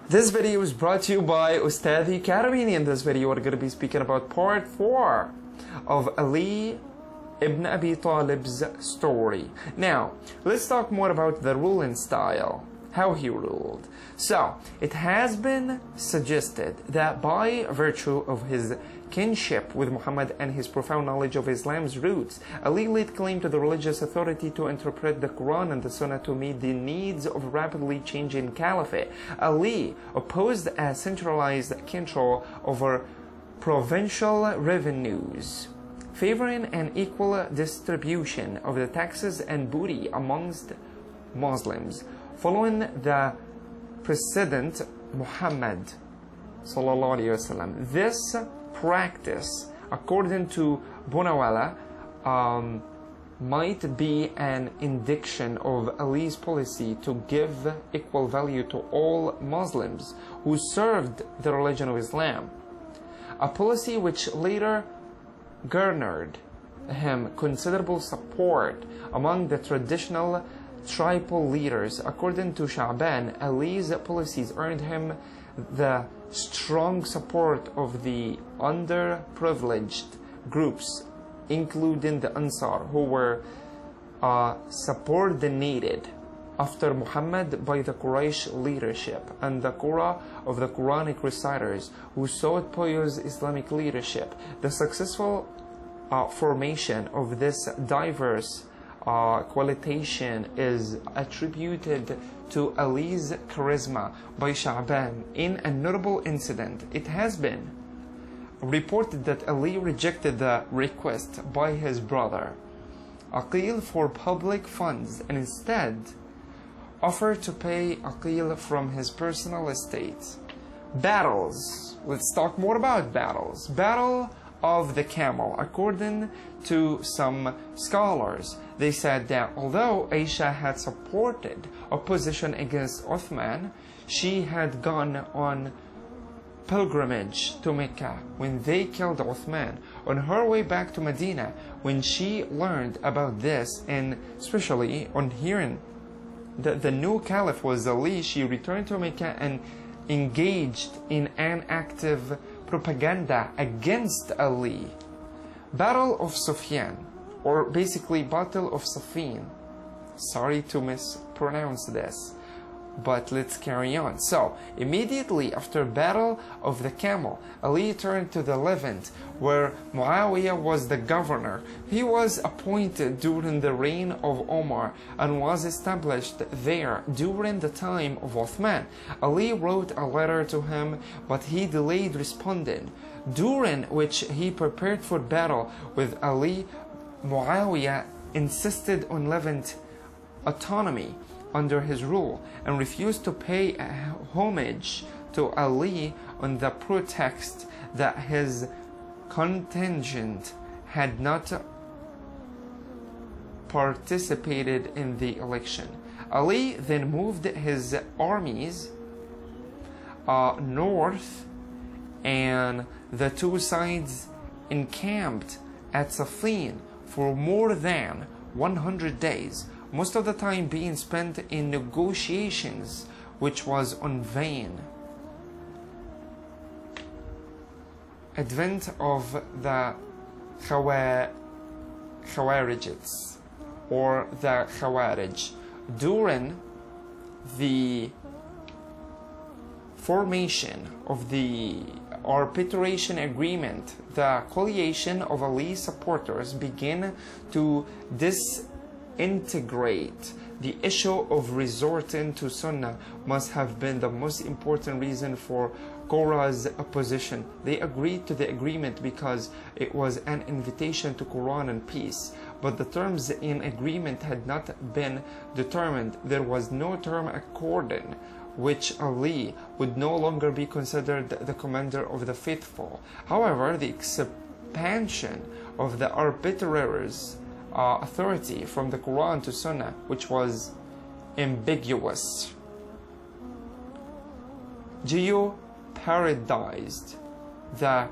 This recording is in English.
This video is brought to you by ustadhymahmoud. In this video, we're going to be speaking about part 4 of Ali ibn Abi Talib's story. Now, let's talk more about the ruling style, how he ruled. So, it has been suggested that by virtue of his kinship with Muhammad and his profound knowledge of Islam's roots, Ali laid claim to the religious authority to interpret the Quran and the Sunnah to meet the needs of rapidly changing caliphate. Ali opposed a centralized control over provincial revenues, favoring an equal distribution of the taxes and booty amongst Muslims, following the precedent Muhammad sallallahu alaihi wasallam. This practice, according to Bonawala, might be an indication of Ali's policy to give equal value to all Muslims who served the religion of Islam, a policy which later garnered him considerable support among the traditional tribal leaders. According to Sha'ban, Ali's policies earned him the strong support of the underprivileged groups, including the Ansar, who were subordinated after Muhammad by the Quraysh leadership, and the Qurra of the Quranic reciters who sought pious Islamic leadership. The successful formation of this diverse qualitation is attributed to Ali's charisma by Sha'ban. In a notable incident, it has been reported that Ali rejected the request by his brother Aqil for public funds and instead offered to pay Aqil from his personal estate. Battles. Let's talk more about battles. Battle of the Camel. According to some scholars, they said that although Aisha had supported opposition against Uthman, she had gone on pilgrimage to Mecca when they killed Uthman. On her way back to Medina, when she learned about this, and especially on hearing that the new caliph was Ali, she returned to Mecca and engaged in an active propaganda against Ali. Battle of Sufyan, or basically Battle of Safin. Sorry to mispronounce this, but let's carry on. So, immediately after Battle of the Camel, Ali turned to the Levant, where Muawiyah was the governor. He was appointed during the reign of Omar and was established there during the time of Uthman. Ali wrote a letter to him, but he delayed responding, during which he prepared for battle with Ali. Muawiyah insisted on Levant autonomy under his rule and refused to pay homage to Ali on the pretext that his contingent had not participated in the election. Ali then moved his armies north, and the two sides encamped at Safin for more than 100 days, most of the time being spent in negotiations, which was in vain. Advent of the Khawarijites, or the Khawarij. During the formation of the arbitration agreement, the coalition of Ali's supporters began to disintegrate. The issue of resorting to Sunnah must have been the most important reason for Qurra's opposition. They agreed to the agreement because it was an invitation to Quran and peace, but the terms in agreement had not been determined. There was no term according which Ali would no longer be considered the commander of the faithful. However, the expansion of the arbitrator's authority from the Quran to Sunnah, which was ambiguous, jeopardized the